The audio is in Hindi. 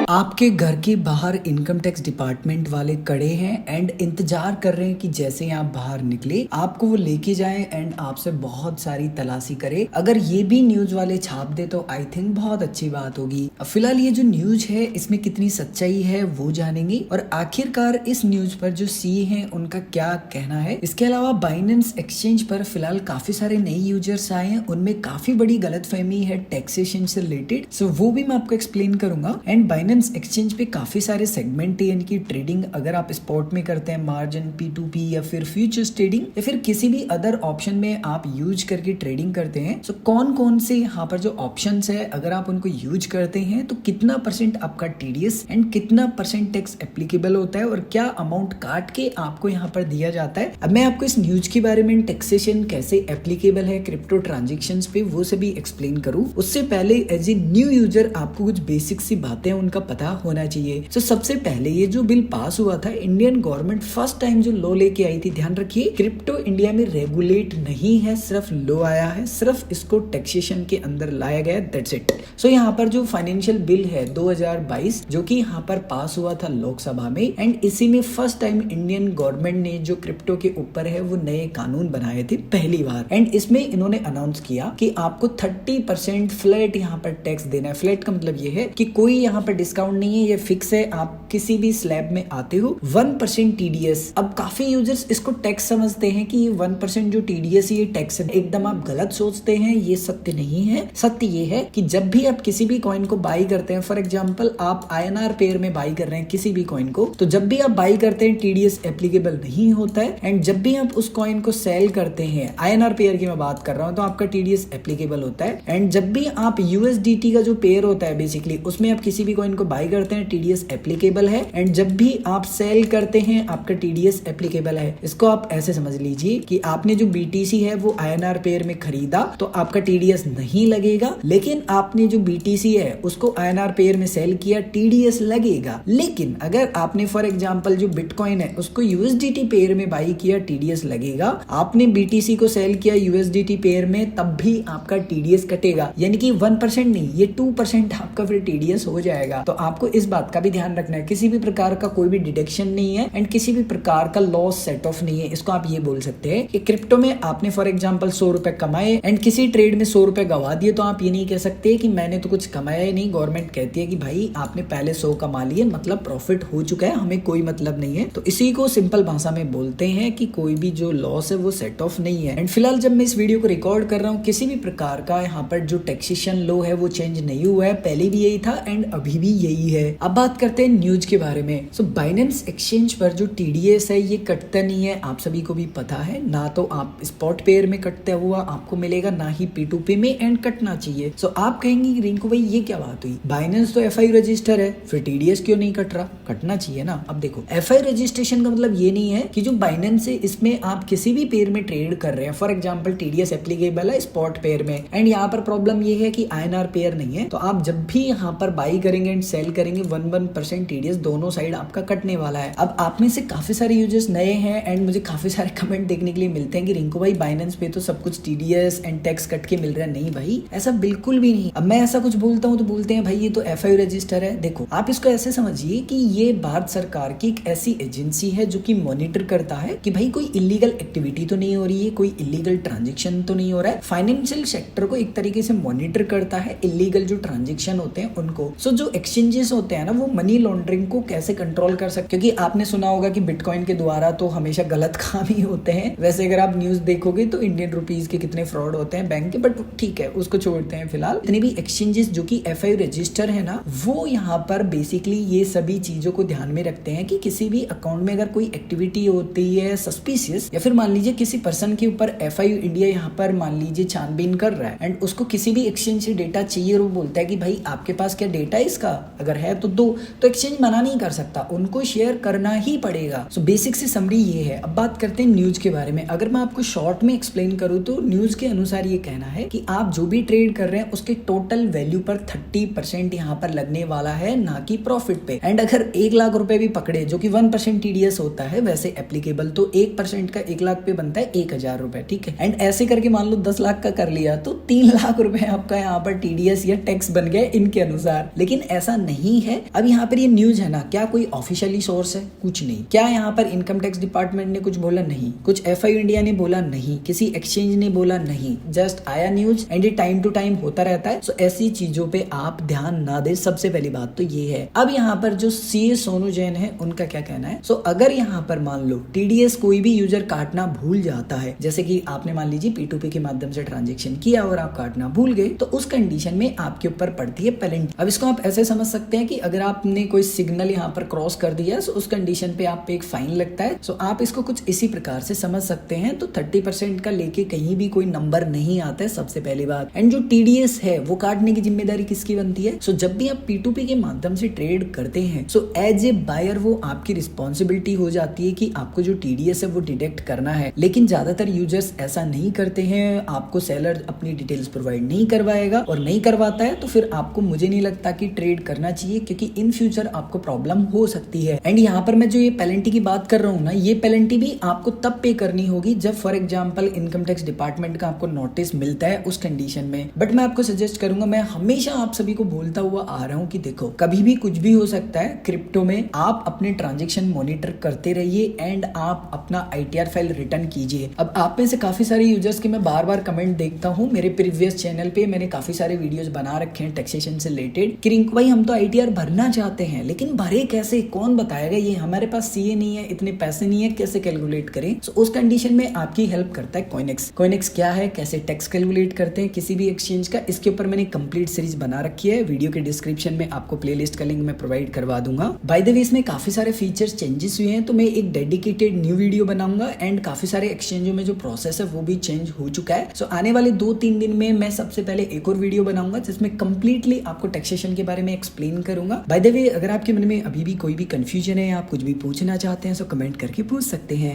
आपके घर के बाहर इनकम टैक्स डिपार्टमेंट वाले खड़े हैं एंड इंतजार कर रहे हैं कि जैसे ही आप बाहर निकले आपको वो लेके जाए एंड आपसे बहुत सारी तलाशी करे। अगर ये भी न्यूज वाले छाप दे तो आई थिंक बहुत अच्छी बात होगी। फिलहाल ये जो न्यूज है इसमें कितनी सच्चाई है वो जानेंगे और आखिरकार इस न्यूज पर जो सीए हैं उनका क्या कहना है। इसके अलावा बाइनेंस एक्सचेंज पर फिलहाल काफी सारे नए यूजर्स आए हैं, उनमें काफी बड़ी गलतफहमी है टैक्सेशन से रिलेटेड, सो वो भी मैं आपको एक्सप्लेन करूंगा। एंड बाइनेंस एक्सचेंज पे काफी सारे सेगमेंट है, यानी कि ट्रेडिंग अगर आप स्पॉट में करते हैं, मार्जिन, P2P या फिर फ्यूचर्स ट्रेडिंग या फिर किसी भी अदर ऑप्शन में आप यूज करके ट्रेडिंग करते हैं, तो कौन कौन से यहाँ पर जो ऑप्शंस है अगर आप उनको यूज करते हैं तो कितना % आपका TDS एंड कितना % टैक्स एप्लीकेबल होता है और क्या अमाउंट काट के आपको यहाँ पर दिया जाता है। अब मैं आपको इस न्यूज के बारे में टैक्सेशन कैसे एप्लीकेबल है क्रिप्टो ट्रांजेक्शंस पे वो सभी एक्सप्लेन करूँ, उससे पहले एज ए न्यू यूजर आपको कुछ बेसिक सी बातें उनका पता होना चाहिए। तो सबसे पहले ये जो बिल पास हुआ था, इंडियन गवर्नमेंट फर्स्ट टाइम जो लॉ लेके आई थी, ध्यान रखिए क्रिप्टो इंडिया में रेगुलेट नहीं है, सिर्फ लॉ आया है, सिर्फ इसको टैक्सेशन के अंदर लाया गया, दैट्स इट। सो यहाँ पर जो फाइनेंशियल बिल है 2022 जो कि यहाँ पर पास हुआ था लोकसभा में एंड इसी में फर्स्ट टाइम इंडियन गवर्नमेंट ने जो क्रिप्टो के ऊपर है वो नए कानून बनाए थे पहली बार। एंड इसमें इन्होंने अनाउंस किया कि आपको 30% फ्लैट यहाँ पर टैक्स देना है। फ्लैट का मतलब ये है कि कोई यहाँ पर डिस्काउंट नहीं है, ये फिक्स है, आप किसी भी स्लैब में आते हो 1% TDS। अब काफी यूजर्स इसको टैक्स समझते हैं कि ये 1% जो TDS ये टैक्स है, एकदम आप गलत सोचते हैं, ये सत्य नहीं है। सत्य ये है कि जब भी आप किसी भी कॉइन को बाई करते हैं, फॉर एग्जांपल आप INR पेयर में बाई कर रहे हैं किसी भी कॉइन को, तो जब भी आप बाई करते हैं TDS एप्लीकेबल नहीं होता है एंड जब भी आप उस कॉइन को सेल करते हैं, INR पेयर की मैं बात कर रहा हूं, तो आपका TDS एप्लीकेबल होता है। एंड जब भी आप USDT का जो पेयर होता है बेसिकली उसमें आप किसी भी कॉइन को बाई करते हैं TDS एप्लीकेबल है एंड जब भी आप सेल करते हैं आपका TDS एप्लीकेबल है। इसको आप ऐसे समझ लीजिए कि आपने जो BTC है वो INR पेयर में खरीदा तो आपका TDS नहीं लगेगा, लेकिन आपने जो BTC है उसको INR पेयर में सेल किया, TDS लगेगा। लेकिन अगर आपने फॉर एग्जांपल जो बिटकॉइन है उसको USDT पेयर में बाई किया, TDS लगेगा। आपने BTC को सेल किया USDT पेयर में, तब भी आपका TDS कटेगा, यानी कि 1% नहीं, ये 2% आपका फिर TDS हो जाएगा। तो आपको इस बात का भी ध्यान रखना है, किसी भी प्रकार का कोई भी डिडक्शन नहीं है एंड किसी भी प्रकार का लॉस सेट ऑफ नहीं है। इसको आप ये बोल सकते हैं कि क्रिप्टो में आपने फॉर एग्जांपल 100 रुपए कमाए एंड किसी ट्रेड में 100 रुपए गवा दिए, तो आप ये नहीं कह सकते कि मैंने तो कुछ कमाया ही नहीं। गवर्नमेंट कहती है कि भाई आपने पहले 100 कमा लिए, मतलब प्रॉफिट हो चुका है, हमें कोई मतलब नहीं है। तो इसी को सिंपल भाषा में बोलते हैं कि कोई भी जो लॉस है वो सेट ऑफ नहीं है। एंड फिलहाल जब मैं इस वीडियो को रिकॉर्ड कर रहा हूँ, किसी भी प्रकार का यहाँ पर जो टैक्सेशन लॉ है वो चेंज नहीं हुआ है, पहले भी यही था एंड अभी भी यही है। अब बात करते हैं न्यूज के बारे में। सो बाइनेंस एक्सचेंज पर जो TDS है ये कटता नहीं है, आप सभी को भी पता है। ना तो आप स्पॉट पेयर में कटता हुआ आपको मिलेगा, ना ही P2P में, एंड कटना चाहिए। सो आप कहेंगे रिंकू भाई ये क्या बात हुई, बाइनेंस तो FI रजिस्टर है, फिर TDS क्यों नहीं कट रहा? कटना चाहिए ना। अब देखो FI रजिस्ट्रेशन का मतलब ये नहीं है कि जो बाइनेंस है इसमें आप किसी भी पेयर में ट्रेड कर रहे हैं, फॉर एग्जाम्पल TDS एप्लीकेबल है स्पॉट पेयर में एंड यहाँ पर प्रॉब्लम ये है कि INR पेयर नहीं है, तो आप जब भी यहाँ पर बाई करेंगे एंड सेल करेंगे 1% TDS दोनों साइड आपका कटने वाला है। अब आप में से काफी सारे यूजर्स नए हैं एंड मुझे काफी सारे कमेंट देखने के लिए मिलते हैं कि रिंकू भाई बाइनेंस पे तो सब कुछ TDS एंड टैक्स कट के मिल रहा है। नहीं भाई, ऐसा बिल्कुल भी नहीं। अब मैं ऐसा कुछ बोलता हूँ तो बोलते हैं भाई ये तो FI रजिस्टर है। देखो आप इसको ऐसे समझिए कि ये भारत सरकार की एक ऐसी एजेंसी है जो कि मॉनिटर करता है कि भाई कोई इलीगल एक्टिविटी तो नहीं हो रही है, कोई इलीगल ट्रांजेक्शन तो नहीं हो रहा है। फाइनेंशियल सेक्टर को एक तरीके से मॉनिटर करता है, इलीगल जो ट्रांजेक्शन होते हैं उनको। सो जो एक्सचेंजेस होते हैं ना वो मनी लॉन्ड्रिंग को कैसे कंट्रोल कर सकते, क्योंकि आपने सुना होगा कि बिटकॉइन के द्वारा तो हमेशा गलत काम ही होते हैं। वैसे अगर आप न्यूज देखोगे तो इंडियन रुपीज के कितने फ्रॉड होते हैं बैंक के, बट ठीक है उसको छोड़ते हैं फिलहाल। इतने भी एक्सचेंजेस जो कि FI रजिस्टर है ना, वो यहाँ पर बेसिकली ये सभी चीजों को ध्यान में रखते हैं कि किसी भी अकाउंट में अगर कोई एक्टिविटी होती है सस्पिशियस, या फिर मान लीजिए किसी पर्सन के ऊपर FI इंडिया यहाँ पर मान लीजिए छानबीन कर रहा है एंड उसको किसी भी एक्सचेंज से डेटा चाहिए और वो बोलता है कि भाई आपके पास क्या डेटा है इसका, अगर है तो दो, तो एक्सचेंज मना नहीं कर सकता, उनको शेयर करना ही पड़ेगा। सो बेसिक सी समरी ये है। अब बात करते हैं न्यूज के बारे में। अगर मैं आपको शॉर्ट में एक्सप्लेन करूं तो न्यूज के अनुसार ये कहना है कि आप जो भी ट्रेड कर रहे हैं उसके टोटल वैल्यू पर 30% यहाँ पर लगने वाला है, ना कि प्रॉफिट पे। एंड अगर 1 लाख रुपए भी पकड़े, जो कि 1% टीडीएस होता है वैसे एप्लीकेबल, तो 1% का 1 लाख पे बनता है 1000 रुपए, ठीक है। एंड ऐसे करके मान लो 10 लाख का कर लिया तो 3 लाख रुपए आपका यहाँ पर टीडीएस या टैक्स बन गया इनके अनुसार। लेकिन ऐसा नहीं है। अब यहाँ पर ये न्यूज है ना, क्या कोई ऑफिशियली सोर्स है? कुछ नहीं। क्या यहाँ पर इनकम टैक्स डिपार्टमेंट ने कुछ बोला? नहीं। कुछ एफआई इंडिया ने बोला? नहीं। किसी एक्सचेंज ने बोला? नहीं। जस्ट आया न्यूज एंड ये टाइम टू टाइम होता रहता है। सो ऐसी चीजों पे आप ध्यान ना दे, सबसे पहली बात तो ये है। अब यहाँ पर जो सीए सोनू जैन है उनका क्या कहना है? सो अगर यहाँ पर मान लो टीडीएस कोई भी यूजर काटना भूल जाता है, जैसे कि आपने मान लीजिए P2P के माध्यम से ट्रांजेक्शन किया और आप काटना भूल गए, तो उस कंडीशन में आपके ऊपर पड़ती है पेनल्टी। अब इसको आप ऐसे समझ सकते हैं कि अगर आपने कोई सिग्नल यहाँ पर क्रॉस कर दिया तो उस कंडीशन पे आप पे एक फाइन लगता है। सो आप इसको कुछ इसी प्रकार से समझ सकते हैं। तो 30% का लेके कहीं भी कोई नंबर नहीं आता है, सबसे पहली बात। एंड जो टीडीएस है वो काटने की जिम्मेदारी किसकी बनती है? सो जब भी आप P2P के माध्यम से ट्रेड करते हैं, सो एज ए बायर वो आपकी रिस्पॉन्सिबिलिटी हो जाती है कि आपको जो टीडीएस है वो डिटेक्ट करना है। लेकिन ज्यादातर यूजर्स ऐसा नहीं करते हैं। आपको सेलर अपनी डिटेल्स प्रोवाइड नहीं करवाएगा, और नहीं करवाता है तो फिर आपको, मुझे नहीं लगता कि ट्रेड करना चाहिए, क्योंकि इन फ्यूचर आपको प्रॉब्लम हो सकती है। एंड यहाँ पर मैं जो ये पेनल्टी की बात कर रहा हूँ ना, ये पेनल्टी भी आपको तब पे करनी होगी जब for example income tax department का आपको नोटिस मिलता है उस कंडीशन में। बट मैं आपको सजेस्ट करूंगा, मैं हमेशा आप सभी को बोलता हुआ आ रहा हूँ कि देखो, कभी भी कुछ भी हो सकता है क्रिप्टो में। आप अपने ट्रांजेक्शन मॉनिटर करते रहिए एंड आप अपना ITR फाइल रिटर्न कीजिए। अब आप में से काफी सारे यूजर्स के मैं बार बार कमेंट देखता हूँ, मेरे प्रीवियस चैनल पे मैंने काफी सारे वीडियोस बना रखे हैं टैक्सेशन से रिलेटेड कि रिंकू भाई हम तो ITR भरना चाहते हैं, लेकिन भरे कैसे? कौन बताएगा? ये हमारे पास सीए नहीं है, इतने पैसे नहीं है, कैसे कैलकुलेट करें? सो उस कंडीशन में आपकी हेल्प करता है कॉइनेक्स। कॉइनेक्स क्या है, कैसे टैक्स कैलकुलेट करते हैं किसी भी एक्सचेंज का, इसके ऊपर मैंने कंप्लीट सीरीज बना रखी है। वीडियो के डिस्क्रिप्शन में आपको प्लेलिस्ट का लिंक मैं प्रोवाइड करवा दूंगा। बाय द वे इसमें काफी सारे फीचर्स चेंजेस हुए हैं, तो मैं एक डेडिकेटेड न्यू वीडियो बनाऊंगा। एंड काफी सारे एक्सचेंजों में जो प्रोसेस है वो भी चेंज हो चुका है। सो आने वाले 2-3 दिन में मैं सबसे पहले एक और वीडियो बनाऊंगा जिसमें कंप्लीटली आपको टैक्सेशन के बारे में एक्सप्लेन करूंगा। बाय द वे अगर आपके मन में अभी भी कोई भी कंफ्यूजन है, आप कुछ भी पूछना चाहते हैं, सो कमेंट करके पूछ सकते हैं।